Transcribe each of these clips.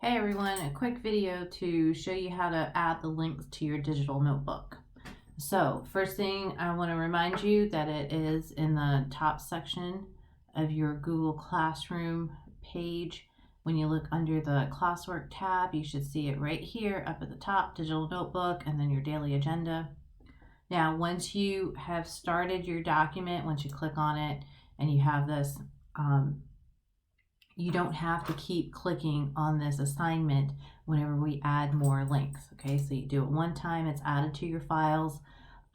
Hey everyone, a quick video to show you how to add the links to your digital notebook. So first thing, I want to remind you that it is in the top section of your Google Classroom page. When you look under the classwork tab, you should see it right here up at the top, digital notebook, and then your daily agenda. Now, once you have started your document, once you click on it and you have this, you don't have to keep clicking on this assignment whenever we add more links. Okay, so you do it one time, it's added to your files.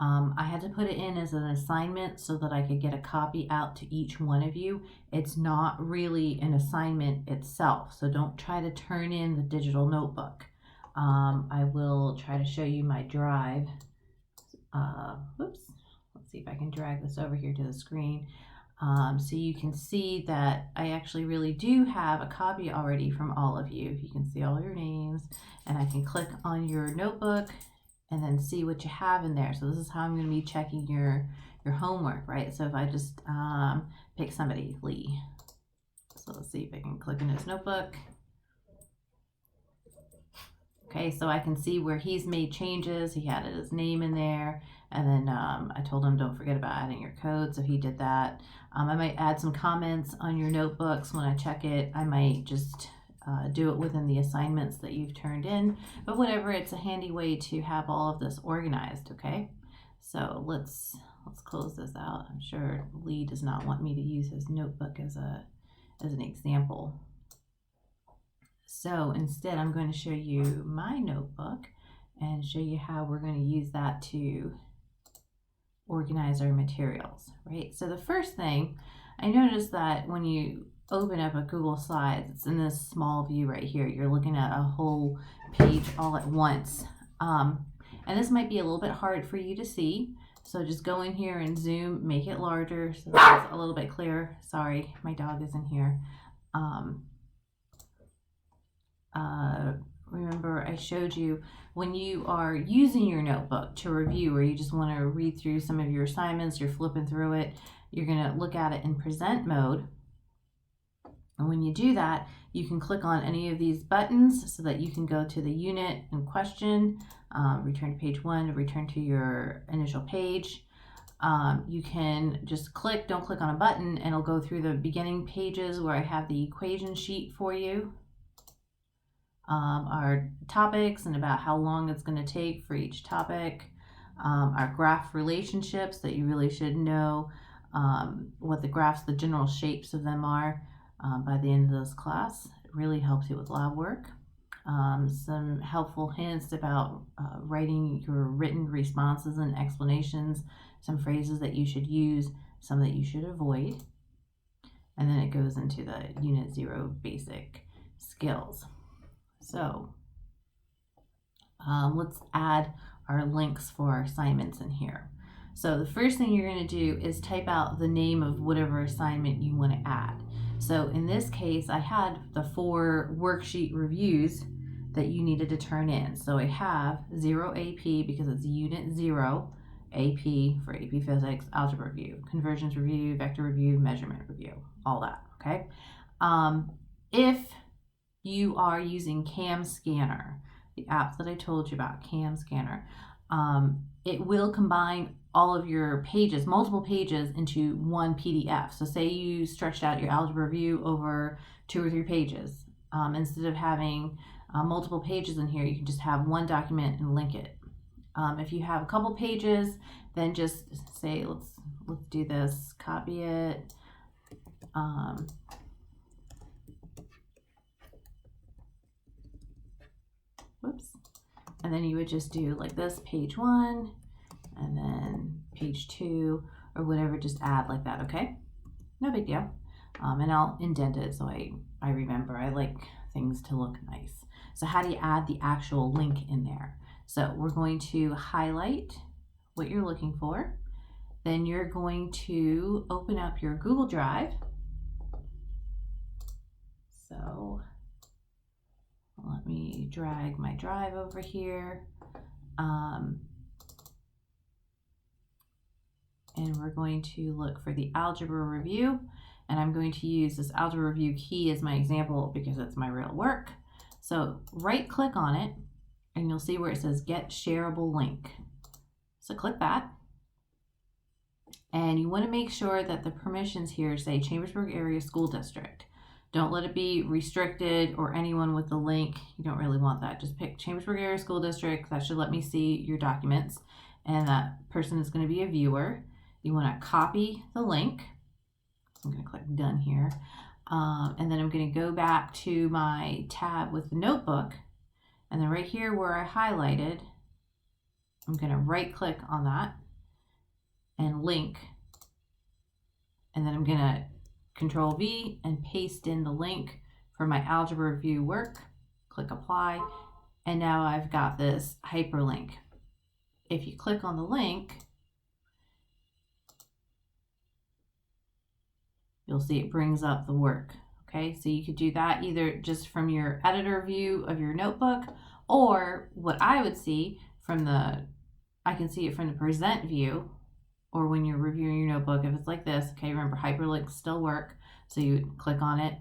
I had to put it in as an assignment so that I could get a copy out to each one of you. It's not really an assignment itself, so don't try to turn in the digital notebook. I will try to show you my drive. Whoops, let's see if I can drag this over here to the screen. So you can see that I actually really do have a copy already from all of you. You can see all your names, and I can click on your notebook and then see what you have in there. So this is how I'm going to be checking your homework, right? So if I just pick somebody, Lee. So let's see if I can click in his notebook. Okay, so I can see where he's made changes. He added his name in there, and then I told him don't forget about adding your code, so he did that. I might add some comments on your notebooks when I check it. I might just do it within the assignments that you've turned in, but whatever, it's a handy way to have all of this organized, okay? So let's close this out. I'm sure Lee does not want me to use his notebook as an example. So instead, I'm going to show you my notebook and show you how we're going to use that to organize our materials, right? So the first thing, I noticed that when you open up a Google Slides, it's in this small view right here. You're looking at a whole page all at once. And this might be a little bit hard for you to see. So just go in here and zoom, make it larger so that it's a little bit clearer. Sorry, my dog is in here. Remember I showed you when you are using your notebook to review, or you just want to read through some of your assignments, you're flipping through it, you're going to look at it in present mode. And when you do that, you can click on any of these buttons so that you can go to the unit in question, return to page 1, return to your initial page. You can just don't click on a button, and it'll go through the beginning pages where I have the equation sheet for you. Our topics and about how long it's going to take for each topic, our graph relationships that you really should know what the graphs, the general shapes of them are by the end of this class. It really helps you with lab work. Some helpful hints about writing your written responses and explanations, some phrases that you should use, some that you should avoid. And then it goes into the Unit 0 basic skills. So let's add our links for our assignments in here. So the first thing you're going to do is type out the name of whatever assignment you want to add. So in this case, I had the 4 worksheet reviews that you needed to turn in. So I have 0 AP because it's Unit 0, AP for AP Physics, Algebra Review, Conversions Review, Vector Review, Measurement Review, all that, okay? If you are using Cam Scanner, the app that I told you about, Cam Scanner, it will combine all of your pages, multiple pages, into one PDF. So say you stretched out your algebra review over 2 or 3 pages. Instead of having multiple pages in here, you can just have one document and link it. If you have a couple pages, then just say, let's do this, copy it. Whoops. And then you would just do like this, page 1, and then page 2, or whatever, just add like that, okay? No big deal. And I'll indent it so I remember. I like things to look nice. So how do you add the actual link in there? So we're going to highlight what you're looking for. Then you're going to open up your Google Drive. So let me drag my drive over here. And we're going to look for the algebra review. And I'm going to use this algebra review key as my example because it's my real work. So right click on it and you'll see where it says get shareable link. So click that. And you want to make sure that the permissions here say Chambersburg Area School District. Don't let it be restricted or anyone with the link. You don't really want that. Just pick Chambersburg Area School District. That should let me see your documents. And that person is going to be a viewer. You want to copy the link. I'm going to click done here. And then I'm going to go back to my tab with the notebook. And then right here where I highlighted, I'm going to right click on that and link. And then I'm going to Control V and paste in the link for my algebra review work. Click apply. And now I've got this hyperlink. If you click on the link, you'll see it brings up the work. Okay, so you could do that either just from your editor view of your notebook, or what I would see from I can see it from the present view, or when you're reviewing your notebook, if it's like this. Okay, remember hyperlinks still work. So you click on it,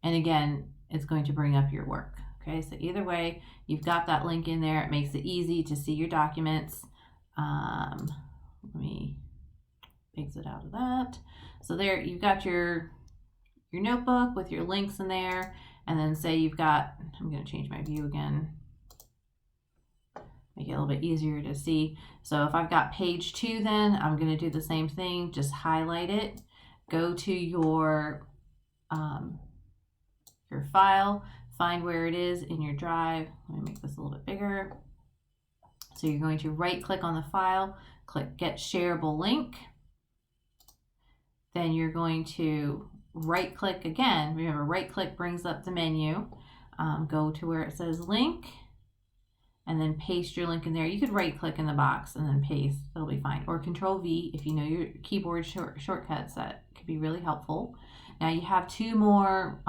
and again, it's going to bring up your work. Okay, so either way, you've got that link in there. It makes it easy to see your documents. Let me exit out of that. So there, you've got your notebook with your links in there, and then say you've got, I'm going to change my view again, make it a little bit easier to see. So if I've got page 2, then I'm going to do the same thing, just highlight it, go to your file, find where it is in your drive. Let me make this a little bit bigger. So you're going to right click on the file, click get shareable link. Then you're going to right click again. Remember, right click brings up the menu. Go to where it says link and then paste your link in there. You could right click in the box and then paste, it'll be fine. Or Control V if you know your keyboard shortcuts, that could be really helpful. Now you have 2 more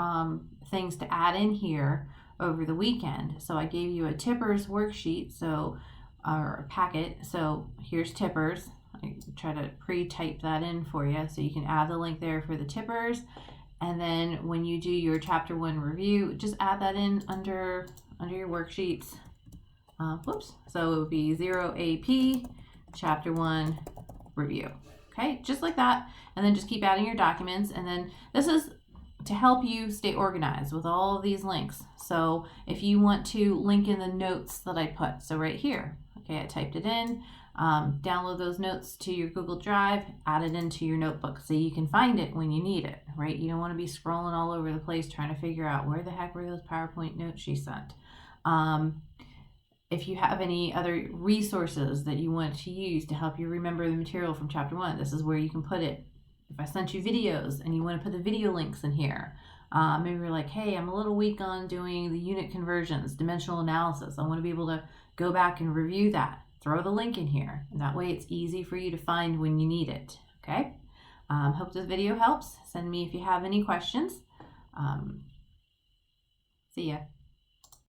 things to add in here over the weekend. So I gave you a Tippers worksheet, or a packet. So here's Tippers. I try to pre-type that in for you so you can add the link there for the Tippers. And then when you do your chapter 1 review, just add that in under your worksheets. Whoops. So it would be 0 AP chapter 1 review. Okay, just like that. And then just keep adding your documents. And then this is to help you stay organized with all of these links. So if you want to link in the notes that I put, so right here, okay, I typed it in, download those notes to your Google Drive, add it into your notebook so you can find it when you need it, right? You don't want to be scrolling all over the place trying to figure out where the heck were those PowerPoint notes she sent. If you have any other resources that you want to use to help you remember the material from chapter 1, this is where you can put it. If I sent you videos and you want to put the video links in here, maybe you're like, hey, I'm a little weak on doing the unit conversions, dimensional analysis. I want to be able to go back and review that. Throw the link in here, and that way it's easy for you to find when you need it. Okay? Hope this video helps. Send me if you have any questions. See ya.